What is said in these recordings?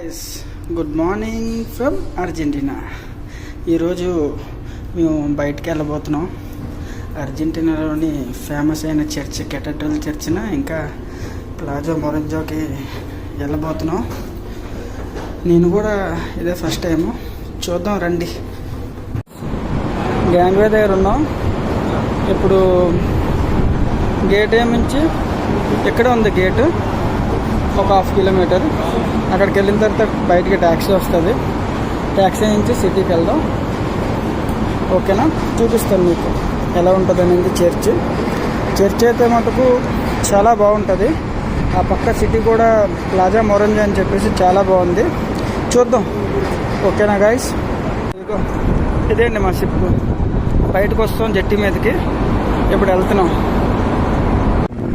Guys, good morning from Argentina. ఈరోజు మేము బయటికి వెళ్ళబోతున్నాం. అర్జెంటీనాలోని ఫేమస్ అయిన చర్చ్ కెథడ్రల్ చర్చ్న ఇంకా ప్లాజా మొరంజోకి వెళ్ళబోతున్నాం. నేను కూడా ఇదే ఫస్ట్ టైము. చూద్దాం రండి. గ్యాంగ్వే దగ్గర ఉన్నాం. ఇప్పుడు గేట్ నుంచి ఎక్కడ ఉంది గేటు, ఒక 1/2 కిలోమీటర్. అక్కడికి వెళ్ళిన తర్వాత బయటికి ట్యాక్సీ వస్తుంది. ట్యాక్సీ నుంచి సిటీకి వెళ్దాం. ఓకేనా, చూపిస్తాను మీకు ఎలా ఉంటుంది అనేది. చర్చ్ అయితే మటుకు చాలా బాగుంటుంది. ఆ పక్క సిటీ కూడా ప్లాజా మొరంజో అని చెప్పేసి చాలా బాగుంది. చూద్దాం. ఓకేనా గైస్, ఇదిగో ఇదేండి మా షిప్. బయటకు వస్తాం జట్టి మీదకి. ఇప్పుడు వెళ్తున్నాం.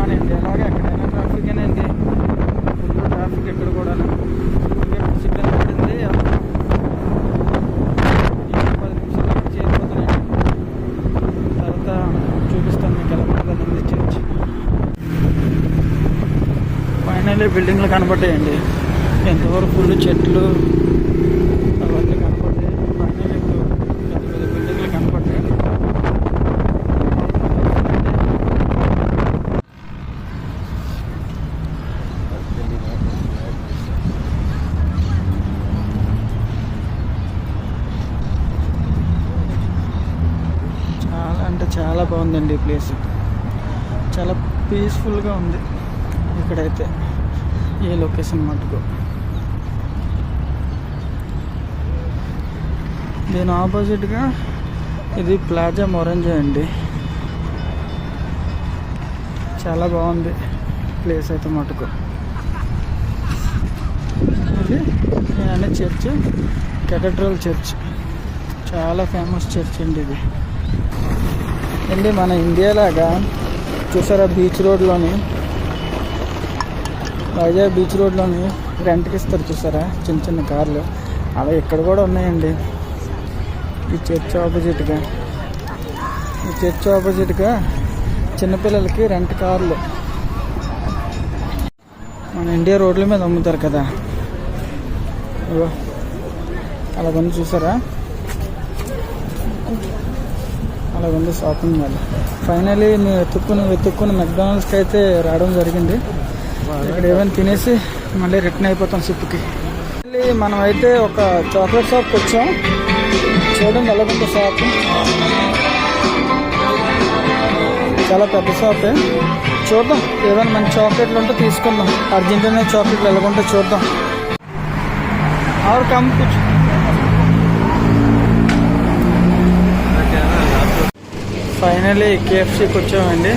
మన ఇండియాలాగే ఎక్కడైనా ట్రాఫిక్ అనేది, ఫుల్ ట్రాఫిక్ ఎక్కడ కూడా. సిగ్నల్ పడింది, 10 నిమిషాలు చేరిపోతున్నాయి. తర్వాత చూపిస్తాను మీకు ఎలా ఉంటుంది చర్చ్. ఫైనల్లీ బిల్డింగ్లు కనపడ్డాయండి. ఎంతవరకు ఫుల్ చెట్లు అవన్నీ కనపడ్డాయి. ఫైనల్లీ ఇప్పుడు పెద్ద పెద్ద బిల్డింగ్లు కనపడ్డాయి. చాలా బాగుందండి ఈ ప్లేస్. చాలా పీస్ఫుల్గా ఉంది ఇక్కడైతే, ఈ లొకేషన్ మటుకు. దీని ఆపోజిట్గా ఇది ప్లాజా మొరంజో అండి. చాలా బాగుంది ప్లేస్ అయితే మటుకు. ఇది అనే చర్చ్ కెథడ్రల్ చర్చ్. చాలా ఫేమస్ చర్చ్ అండి ఇది. అండి మన ఇండియాలాగా చూసారా, బీచ్ రోడ్లోని, వైజాగ్ బీచ్ రోడ్లోని రెంట్కి ఇస్తారు చూసారా చిన్న చిన్న కార్లు. అలా ఇక్కడ కూడా ఉన్నాయండి. ఈ చర్చ్ ఆపోజిట్గా చిన్నపిల్లలకి రెంట్ కార్లు. మన ఇండియా రోడ్ల మీద అమ్ముతారు కదా, అలా కొన్ని చూసారా, అలా ఉంది షాపింగ్ మాల్. ఫైనలీ మేము వెతుక్కుని మెక్డానల్డ్స్కి అయితే రావడం జరిగింది. ఇక్కడ ఏమైనా తినేసి మళ్ళీ రిటర్న్ అయిపోతాం షిప్కి. మళ్ళీ మనం అయితే ఒక చాక్లెట్ షాప్కి వచ్చాం. చూడండి ఎలాగుంటే షాప్, చాలా పెద్ద షాపే. చూద్దాం, ఏదైనా మంచి చాక్లెట్లు ఉంటే తీసుకుందాం. అర్జెంటీనా చాక్లెట్లు ఎలాగుంటే చూద్దాం. ఆర్ కమ్ ఫైనలీ కేఎఫ్సీకి వచ్చామండి.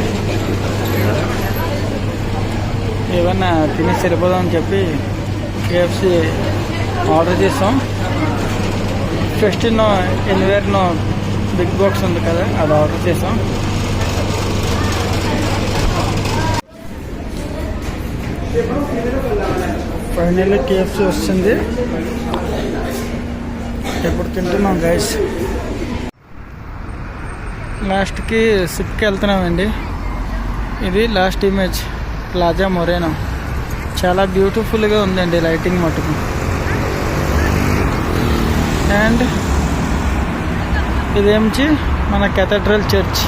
ఏమన్నా తినేసి సరిపోదామని చెప్పి కేఎఫ్సీ ఆర్డర్ చేసాం. ఫెస్టినో ఎన్వేర్నో బిగ్ బాక్స్ ఉంది కదా, అది ఆర్డర్ చేసాం. ఫైనల్లీ కేఎఫ్సీ వస్తుంది. ఎప్పుడు తింటున్నాం గైస్. లాస్ట్కి షిప్కి వెళ్తున్నామండి. ఇది లాస్ట్ ఇమేజ్ ప్లాజా మొరేనో. చాలా బ్యూటిఫుల్గా ఉందండి లైటింగ్ మటుకు. అండ్ ఇదేమిచి మన కెథడ్రల్ చర్చ్.